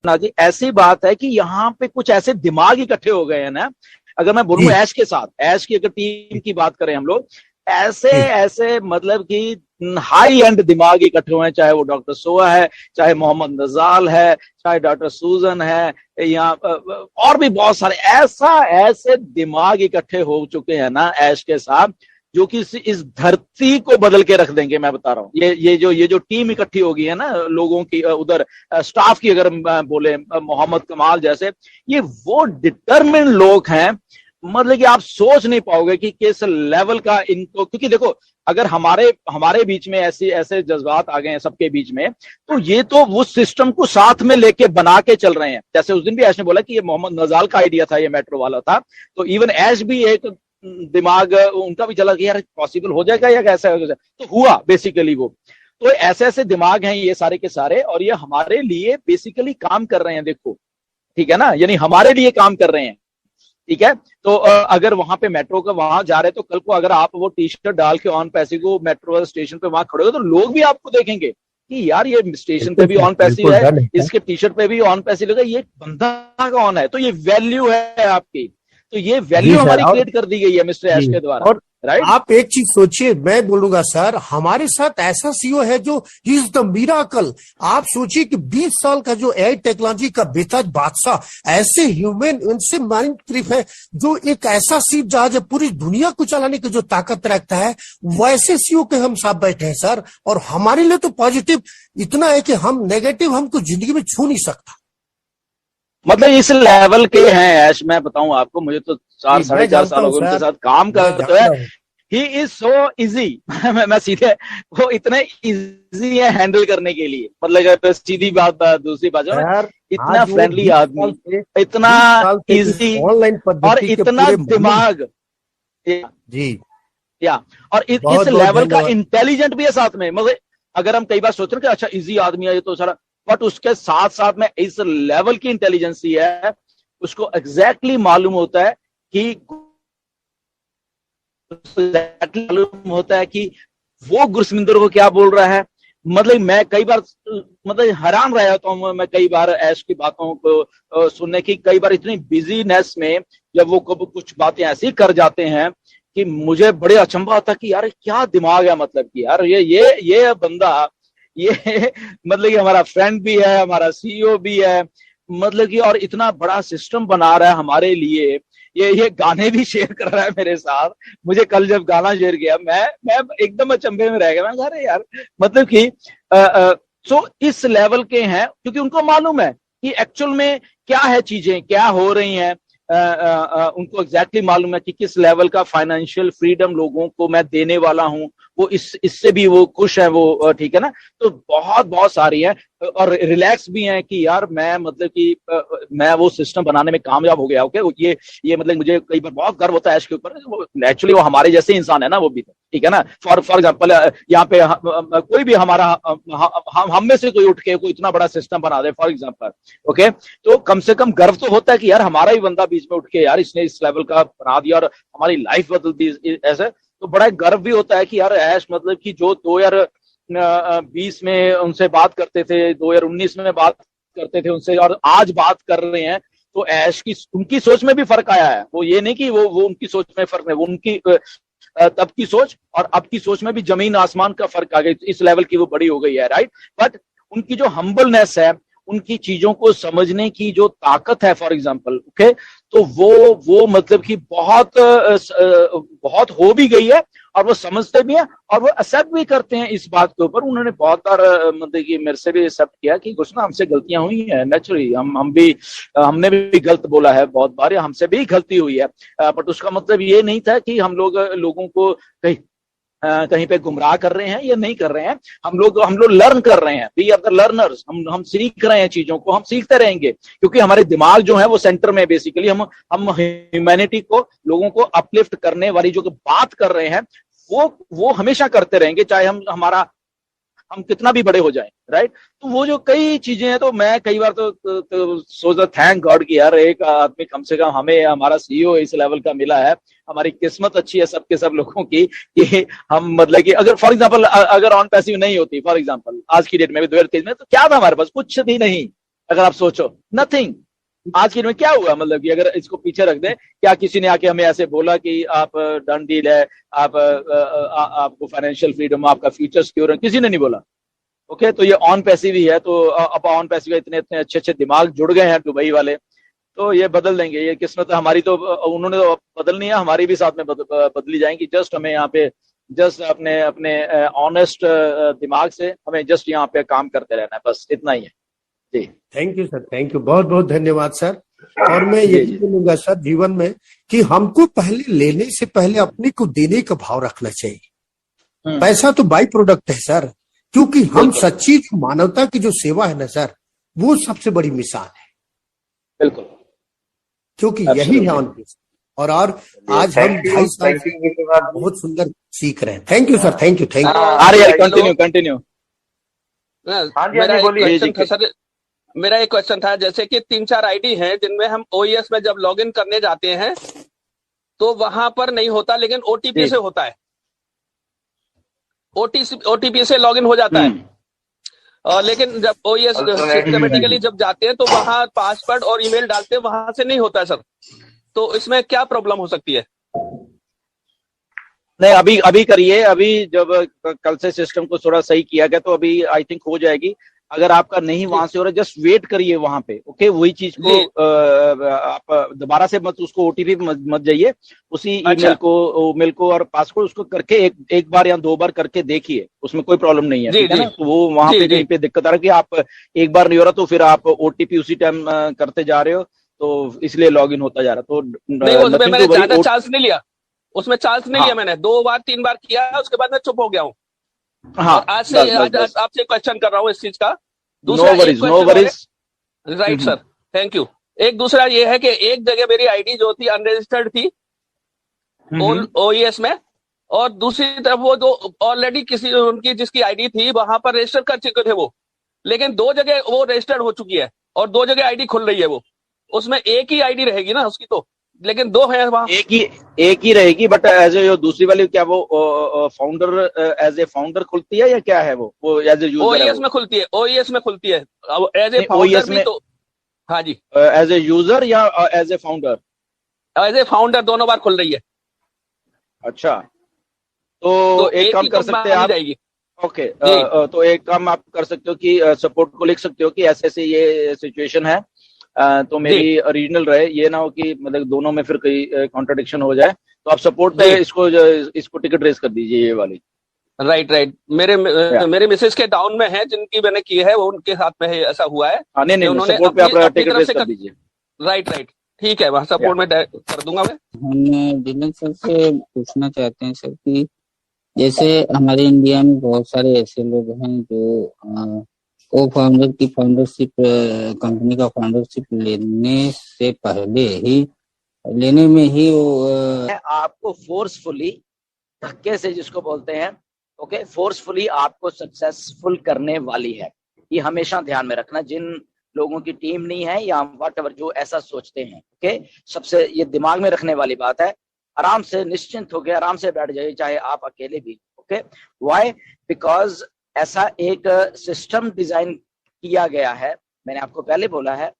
ना जी, ऐसी बात है कि यहाँ पे कुछ ऐसे दिमाग इकट्ठे हो गए हैं ना। अगर मैं बोलूं जी ऐश के साथ, ऐश की अगर टीम की बात करें हम लोग, ऐसे जी ऐसे मतलब कि हाई एंड दिमाग इकट्ठे हुए हैं, चाहे वो डॉक्टर सोआ है, चाहे मोहम्मद नजाल है, चाहे डॉक्टर सूजन है, या और भी बहुत सारे ऐसा ऐसे दिमाग इकट्ठे हो चुके हैं ना ऐश के साथ, जो कि इस धरती को बदल के रख देंगे। मैं बता रहा हूँ, ये जो टीम इकट्ठी होगी है ना लोगों की, उधर स्टाफ की अगर हम बोले, मोहम्मद कमाल जैसे, ये वो डिटरमिन लोग हैं। मतलब कि आप सोच नहीं पाओगे कि किस लेवल का इनको, क्योंकि देखो, अगर हमारे हमारे बीच में ऐसे ऐसे जज्बात आ गए हैं सबके बीच में, तो ये तो वो सिस्टम को साथ में लेके बना के चल रहे हैं। जैसे उस दिन भी ऐश ने बोला कि ये मोहम्मद नजाल का आइडिया था, ये मेट्रो वाला था, तो इवन ऐश भी एक दिमाग उनका भी चला कि यार पॉसिबल हो जाएगा या कैसा हो जाएगा, तो हुआ बेसिकली वो। तो ऐसे ऐसे दिमाग हैं ये सारे के सारे, और ये हमारे लिए बेसिकली काम कर रहे हैं, देखो, ठीक है ना, यानी हमारे लिए काम कर रहे हैं। ठीक है, तो अगर वहां पे मेट्रो का वहां जा रहे, तो कल को अगर आप वो टी शर्ट डाल के ऑन पैसे को मेट्रो स्टेशन पे वहां खड़े हो, तो लोग भी आपको देखेंगे कि यार ये स्टेशन पे बिल्कुल भी सर, ऑन पैसे बिल्कुल है, डन है। इसके टी शर्ट पे भी ऑन पैसे लगा, ये बंदा का ऑन है, तो ये वैल्यू है आपकी। तो ये जी वैल्यू सर। हमारी और क्रिएट कर दी गई है मिस्टर जी, एश के द्वारा। और राइट। आप एक चीज सोचिए, मैं बोलूंगा सर, हमारे साथ ऐसा सीईओ है जो इज द मिराकल। आप सोचिए कि 20 साल का जो एआई टेक्नोलॉजी का बेताज बादशाह, ऐसे ह्यूमन उनसे माइंड ट्रिप है, जो एक ऐसा सीप जहाज है पूरी दुनिया को चलाने की जो ताकत रखता है, वैसे सीईओ के हम साथ बैठे हैं सर। और हमारे लिए तो पॉजिटिव इतना है कि हम नेगेटिव हमको जिंदगी में छू नहीं सकता। मतलब इस लेवल के हैं ऐश, मैं बताऊं आपको, मुझे तो चार जी साढ़े मैं चार जानता साल हो हूँ गए उनके सर, साथ काम मैं करते हुए। जानता हूँ। He is so easy. मैं सीधे, वो इतने इजी है हैंडल करने के लिए, मतलब अगर सीधी बात दूसरी बात है, सर इतना आज वो फ्रेंडली 20 साल आदमी, से इतना 20 साल से इस इजी, ऑनलाइन और पद्धति के इतना पूरे मालूम। दिमाग, या, जी या और इस बहुत बहुत लेवल का धन्यवाद। इंटेलिजेंट भी है साथ में। मतलब अगर हम कई बार सोच रहे हैं कि अच्छा इजी आदमी है ये तो सारा, बट उसके साथ साथ में इस लेवल की इंटेलिजेंसी है, उसको एग्जैक्टली मालूम होता है कि मालूम होता है कि वो गुरसमिंदर को क्या बोल रहा है। मतलब मैं कई बार मतलब हैरान रह जाता हूँ मैं कई बार ऐश की बातों को सुनने की, कई बार इतनी बिजीनेस में जब वो कुछ बातें ऐसी कर जाते हैं कि मुझे बड़े अचंभा होता है कि यार क्या दिमाग है, मतलब कि यार ये बंदा, ये मतलब कि हमारा फ्रेंड भी है, हमारा सीईओ भी है, मतलब कि और इतना बड़ा सिस्टम बना रहा है हमारे लिए। ये गाने भी शेयर कर रहा है मेरे साथ। मुझे कल जब गाना शेयर किया, मैं एकदम अचंभे में रह गया। मैं कहा अरे यार, मतलब कि सो इस लेवल के हैं, क्योंकि उनको मालूम है कि एक्चुअल में क्या है, चीजें क्या हो रही हैं। उनको एग्जैक्टली मालूम है कि किस लेवल का फाइनेंशियल फ्रीडम लोगों को मैं देने वाला हूं। वो इससे भी वो खुश है, वो ठीक है ना। तो बहुत बहुत सारी है, और रिलैक्स भी है कि यार मैं मतलब कि मैं वो सिस्टम बनाने में कामयाब हो गया। ओके, ये मतलब मुझे कई बार बहुत गर्व होता है इसके ऊपर। एक्चुअली वो हमारे जैसे इंसान है ना, वो भी तो ठीक है ना। फॉर एग्जाम्पल यहाँ पे कोई भी हमारा हम में से कोई उठ के कोई इतना बड़ा सिस्टम बना दे फॉर एग्जाम्पल, ओके, तो कम से कम गर्व तो होता है कि यार हमारा ही बंदा बीच में उठ के यार इसने इस लेवल का बना दिया और हमारी लाइफ बदल दी ऐसे। तो बड़ा गर्व भी होता है कि यार ऐश, मतलब कि जो 2020 में उनसे बात करते थे, 2019 में बात करते थे उनसे, और आज बात कर रहे हैं, तो ऐश की उनकी सोच में भी फर्क आया है। वो ये नहीं कि वो उनकी सोच में फर्क नहीं, वो उनकी तब की सोच और अब की सोच में भी जमीन आसमान का फर्क आ गया, इस लेवल की वो बड़ी हो गई है। राइट, बट उनकी जो हम्बलनेस है, उनकी चीजों को समझने की जो ताकत है, फॉर एग्जाम्पल, ओके, तो वो मतलब कि बहुत बहुत हो भी गई है, और वो समझते भी हैं, और वो एक्सेप्ट भी करते हैं इस बात के ऊपर। उन्होंने बहुत बार मतलब कि मेरे से भी एक्सेप्ट किया कि कुछ ना हमसे गलतियां हुई हैं, नेचुरली हम भी हमने भी गलत बोला है बहुत बार, या हमसे भी गलती हुई है। बट उसका मतलब ये नहीं था कि हम लोगों को कहीं कहीं पे गुमराह कर रहे हैं या नहीं कर रहे हैं। हम लोग लर्न कर रहे हैं, वी आर द लर्नर्स। हम सीख रहे हैं चीजों को, हम सीखते रहेंगे, क्योंकि हमारे दिमाग जो है वो सेंटर में बेसिकली हम ह्यूमैनिटी को, लोगों को अपलिफ्ट करने वाली जो बात कर रहे हैं, वो हमेशा करते रहेंगे, चाहे हम कितना भी बड़े हो जाएं। राइट, तो वो जो कई चीजें हैं, तो मैं कई बार तो सोचता थैंक गॉड कि यार एक आदमी कम से कम हमें, हमारा सीईओ इस लेवल का मिला है। हमारी किस्मत अच्छी है सबके सब लोगों की कि हम मतलब कि अगर फॉर एग्जांपल अगर ऑन पैसिव नहीं होती, फॉर एग्जांपल आज की डेट में भी 2023 में, तो क्या था हमारे पास, कुछ भी नहीं। अगर आप सोचो, नथिंग। आज की में क्या हुआ, मतलब कि अगर इसको पीछे रख दें, क्या किसी ने आके हमें ऐसे बोला कि आप डन डील है, आप आपको फाइनेंशियल फ्रीडम, आपका फ्यूचर सिक्योर है? किसी ने नहीं बोला। ओके, तो ये ऑन पैसिव ही है। तो अब ऑन पैसिव इतने इतने अच्छे अच्छे दिमाग जुड़ गए हैं दुबई वाले, तो ये बदल देंगे। ये किस्मत हमारी तो उन्होंने तो बदलनी है, हमारी भी साथ में बदली जाएंगी। जस्ट हमें यहाँ पे जस्ट अपने अपने ऑनेस्ट दिमाग से हमें जस्ट यहाँ पे काम करते रहना है, बस इतना ही है जी। Thank you sir, thank you, बहुत बहुत धन्यवाद सर। और मैं यही बोलूंगा सर जीवन में कि हमको पहले लेने से पहले अपने को देने का भाव रखना चाहिए। पैसा तो बाई प्रोडक्ट है सर, क्योंकि हम सच्ची मानवता की जो सेवा है ना सर, वो सबसे बड़ी मिसाल है। बिल्कुल, क्योंकि यही है उनकी। और आज हम 2.5 साल से बहुत सुंदर सीख रहे हैं। Thank you sir, thank you, thank you. अरे कंटिन्यू कंटिन्यू। मेरा एक क्वेश्चन था, जैसे कि 3-4 आईडी हैं जिनमें हम ओईएस में जब लॉगिन करने जाते हैं तो वहां पर नहीं होता, लेकिन ओटीपी से होता है। ओटीपी से लॉगिन हो जाता है। लेकिन जब ओईएस सिस्टमेटिकली जब जाते हैं तो वहां पासवर्ड और ईमेल डालते हैं, वहां से नहीं होता है सर। तो इसमें क्या प्रॉब्लम हो सकती है? नहीं, अभी करिए। अभी जब कल से सिस्टम को थोड़ा सही किया गया तो अभी आई थिंक हो जाएगी। अगर आपका नहीं वहां से हो रहा, जस्ट वेट करिए वहां पे। ओके, वही चीज को आप दोबारा से मत, उसको ओटीपी मत जाइए, उसी ईमेल को और पासवर्ड उसको करके एक बार या 2 बार करके देखिए, उसमें कोई प्रॉब्लम नहीं है, ठीक है ना? तो वो वहां पे कहीं पे दिक्कत आ रहा है कि आप एक बार नहीं हो रहा तो फिर आप ओटीपी उसी टाइम करते जा रहे हो, तो इसलिए लॉग इन होता जा रहा। तो नहीं, मैंने ज्यादा चांस नहीं लिया, उसमें चांस नहीं लिया मैंने। 2 बार 3 बार किया, उसके बाद मैं चुप हो गया हूँ। हाँ, आज से आपसे क्वेश्चन कर रहा हूँ इस चीज का। दूसरा, no worries. Right sir, thank you. एक दूसरा ये है कि एक जगह मेरी आईडी जो थी अनरजिस्टर्ड थी ओईएस में, और दूसरी तरफ वो जो ऑलरेडी किसी उनकी जिसकी आईडी थी वहां पर रजिस्टर कर चुके थे वो, लेकिन 2 जगह वो रजिस्टर्ड हो चुकी है और 2 जगह आईडी खुल रही है। वो उसमें एक ही आईडी रहेगी ना उसकी, तो लेकिन 2 है वहां। एक ही रहेगी, बट एज ए दूसरी वाली क्या वो फाउंडर एज ए फाउंडर खुलती है या क्या है? वो एज ए यूजर ओईएस में खुलती है, ओईएस में खुलती है एज ए फाउंडर भी। तो हाँ जी, एज ए यूजर या as a founder? As a founder दोनों बार खुल रही है। अच्छा, तो एक काम कर सकते हैं आप। ओके, तो एक काम आप कर सकते हो कि सपोर्ट को लिख सकते हो कि ऐसे ऐसे ये सिचुएशन है, तो मेरी ओरिजिनल रहे, ये ना हो कि मतलब दोनों में फिर कोई कॉन्ट्रडिक्शन हो जाए। तो आप सपोर्ट पे इसको टिकट रेस कर दीजिए, ये वाली। राइट। मेरे मिसेज के डाउन में है, जिनकी मैंने की है, वो उनके साथ में है, ऐसा हुआ है। नहीं, सपोर्ट पे आप टिकट रेस कर दीजिए। राइट, ठीक है, वहाँ सपोर्ट में कर दूंगा मैं। हम दिनेश सर से पूछना चाहते हैं सर कि जैसे हमारे इंडिया में बहुत सारे ऐसे लोग हैं जो को फाउंडर की फाउंडरशिप, कंपनी का फाउंडरशिप लेने में ही वो आपको फोर्सफुली, धक्के से जिसको बोलते हैं, ओके, फोर्सफुली आपको सक्सेसफुल करने वाली है। ये हमेशा ध्यान में रखना। जिन लोगों की टीम नहीं है या व्हाटएवर जो ऐसा सोचते हैं, ओके, सबसे ये दिमाग में रखने वाली बात है। आराम से निश्चिंत होकर आराम से बैठ जाइए, चाहे आप अकेले भी। Okay, why? बिकॉज ऐसा एक सिस्टम डिजाइन किया गया है, मैंने आपको पहले बोला है,